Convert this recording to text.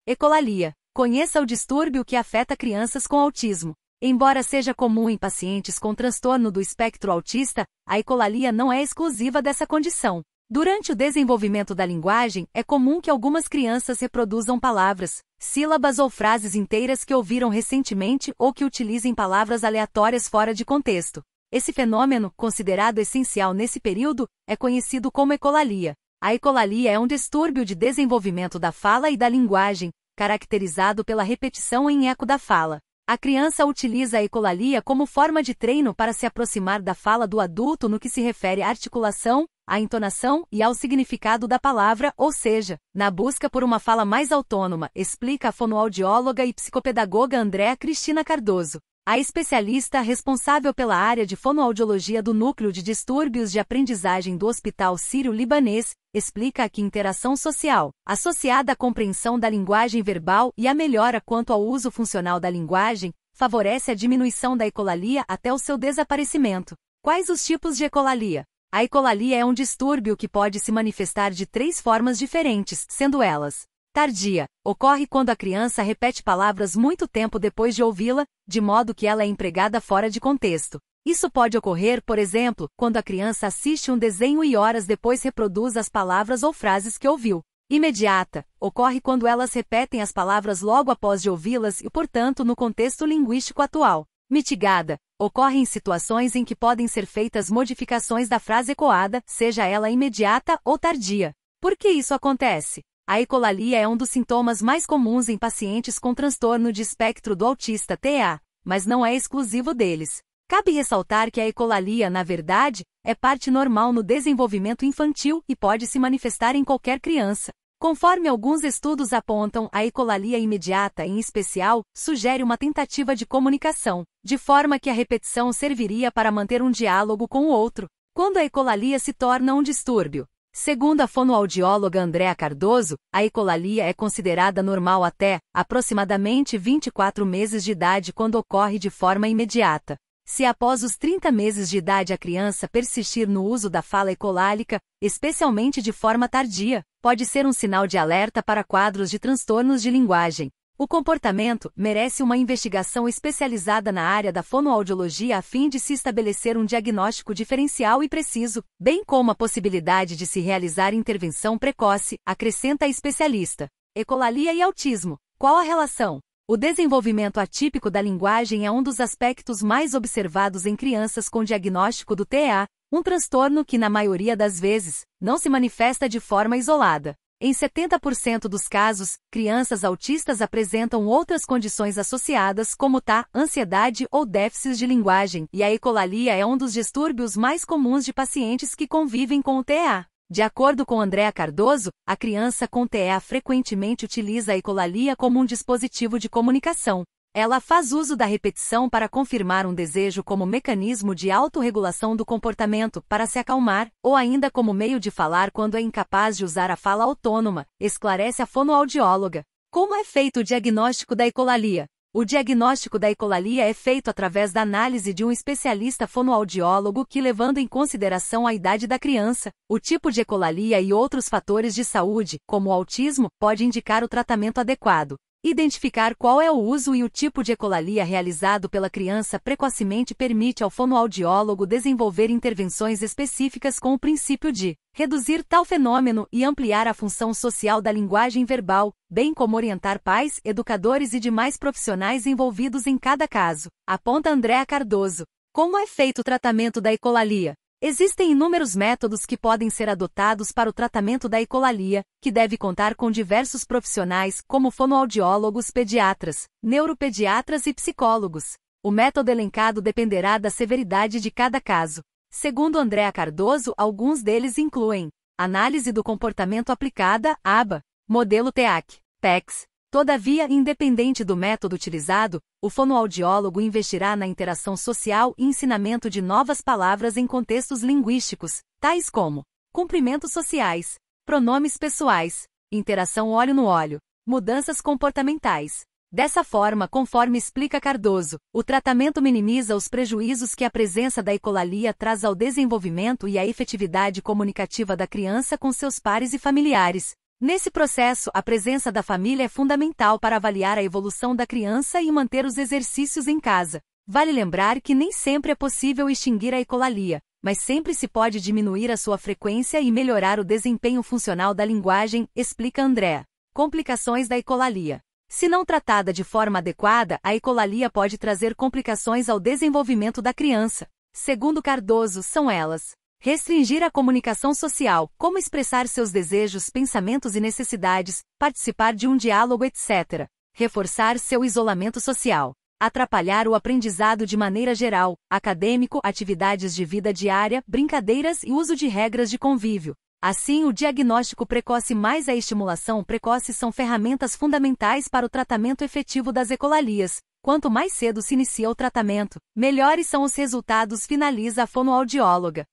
Ecolalia. Conheça o distúrbio que afeta crianças com autismo. Embora seja comum em pacientes com transtorno do espectro autista, a ecolalia não é exclusiva dessa condição. Durante o desenvolvimento da linguagem, é comum que algumas crianças reproduzam palavras, sílabas ou frases inteiras que ouviram recentemente ou que utilizem palavras aleatórias fora de contexto. Esse fenômeno, considerado essencial nesse período, é conhecido como ecolalia. A ecolalia é um distúrbio de desenvolvimento da fala e da linguagem, caracterizado pela repetição em eco da fala. A criança utiliza a ecolalia como forma de treino para se aproximar da fala do adulto no que se refere à articulação, à entonação e ao significado da palavra, ou seja, na busca por uma fala mais autônoma, explica a fonoaudióloga e psicopedagoga Andréa Cristina Cardoso. A especialista responsável pela área de fonoaudiologia do Núcleo de Distúrbios de Aprendizagem do Hospital Sírio-Libanês, explica que interação social, associada à compreensão da linguagem verbal e à melhora quanto ao uso funcional da linguagem, favorece a diminuição da ecolalia até o seu desaparecimento. Quais os tipos de ecolalia? A ecolalia é um distúrbio que pode se manifestar de 3 formas diferentes, sendo elas: tardia. Ocorre quando a criança repete palavras muito tempo depois de ouvi-la, de modo que ela é empregada fora de contexto. Isso pode ocorrer, por exemplo, quando a criança assiste um desenho e horas depois reproduz as palavras ou frases que ouviu. Imediata. Ocorre quando elas repetem as palavras logo após de ouvi-las e, portanto, no contexto linguístico atual. Mitigada. Ocorre em situações em que podem ser feitas modificações da frase ecoada, seja ela imediata ou tardia. Por que isso acontece? A ecolalia é um dos sintomas mais comuns em pacientes com transtorno de espectro do autista TEA, mas não é exclusivo deles. Cabe ressaltar que a ecolalia, na verdade, é parte normal no desenvolvimento infantil e pode se manifestar em qualquer criança. Conforme alguns estudos apontam, a ecolalia imediata, em especial, sugere uma tentativa de comunicação, de forma que a repetição serviria para manter um diálogo com o outro. Quando a ecolalia se torna um distúrbio? Segundo a fonoaudióloga Andréa Cardoso, a ecolalia é considerada normal até, aproximadamente 24 meses de idade quando ocorre de forma imediata. Se após os 30 meses de idade a criança persistir no uso da fala ecolálica, especialmente de forma tardia, pode ser um sinal de alerta para quadros de transtornos de linguagem. O comportamento merece uma investigação especializada na área da fonoaudiologia a fim de se estabelecer um diagnóstico diferencial e preciso, bem como a possibilidade de se realizar intervenção precoce, acrescenta a especialista. Ecolalia e autismo. Qual a relação? O desenvolvimento atípico da linguagem é um dos aspectos mais observados em crianças com diagnóstico do TEA, um transtorno que, na maioria das vezes, não se manifesta de forma isolada. Em 70% dos casos, crianças autistas apresentam outras condições associadas como TAA, ansiedade ou déficits de linguagem, e a ecolalia é um dos distúrbios mais comuns de pacientes que convivem com o TEA. De acordo com Andréa Cardoso, a criança com TEA frequentemente utiliza a ecolalia como um dispositivo de comunicação. Ela faz uso da repetição para confirmar um desejo como mecanismo de autorregulação do comportamento para se acalmar, ou ainda como meio de falar quando é incapaz de usar a fala autônoma, esclarece a fonoaudióloga. Como é feito o diagnóstico da ecolalia? O diagnóstico da ecolalia é feito através da análise de um especialista fonoaudiólogo que, levando em consideração a idade da criança, o tipo de ecolalia e outros fatores de saúde, como o autismo, pode indicar o tratamento adequado. Identificar qual é o uso e o tipo de ecolalia realizado pela criança precocemente permite ao fonoaudiólogo desenvolver intervenções específicas com o princípio de reduzir tal fenômeno e ampliar a função social da linguagem verbal, bem como orientar pais, educadores e demais profissionais envolvidos em cada caso, aponta Andréa Cardoso. Como é feito o tratamento da ecolalia? Existem inúmeros métodos que podem ser adotados para o tratamento da ecolalia, que deve contar com diversos profissionais, como fonoaudiólogos, pediatras, neuropediatras e psicólogos. O método elencado dependerá da severidade de cada caso. Segundo Andréa Cardoso, alguns deles incluem análise do comportamento aplicada, ABA, modelo TEAC, PECS. Todavia, independente do método utilizado, o fonoaudiólogo investirá na interação social e ensinamento de novas palavras em contextos linguísticos, tais como cumprimentos sociais, pronomes pessoais, interação olho no olho, mudanças comportamentais. Dessa forma, conforme explica Cardoso, o tratamento minimiza os prejuízos que a presença da ecolalia traz ao desenvolvimento e à efetividade comunicativa da criança com seus pares e familiares. Nesse processo, a presença da família é fundamental para avaliar a evolução da criança e manter os exercícios em casa. Vale lembrar que nem sempre é possível extinguir a ecolalia, mas sempre se pode diminuir a sua frequência e melhorar o desempenho funcional da linguagem, explica Andrea. Complicações da ecolalia. Se não tratada de forma adequada, a ecolalia pode trazer complicações ao desenvolvimento da criança. Segundo Cardoso, são elas: restringir a comunicação social, como expressar seus desejos, pensamentos e necessidades, participar de um diálogo, etc. Reforçar seu isolamento social. Atrapalhar o aprendizado de maneira geral, acadêmico, atividades de vida diária, brincadeiras e uso de regras de convívio. Assim, o diagnóstico precoce mais a estimulação precoce são ferramentas fundamentais para o tratamento efetivo das ecolalias. Quanto mais cedo se inicia o tratamento, melhores são os resultados, finaliza a fonoaudióloga.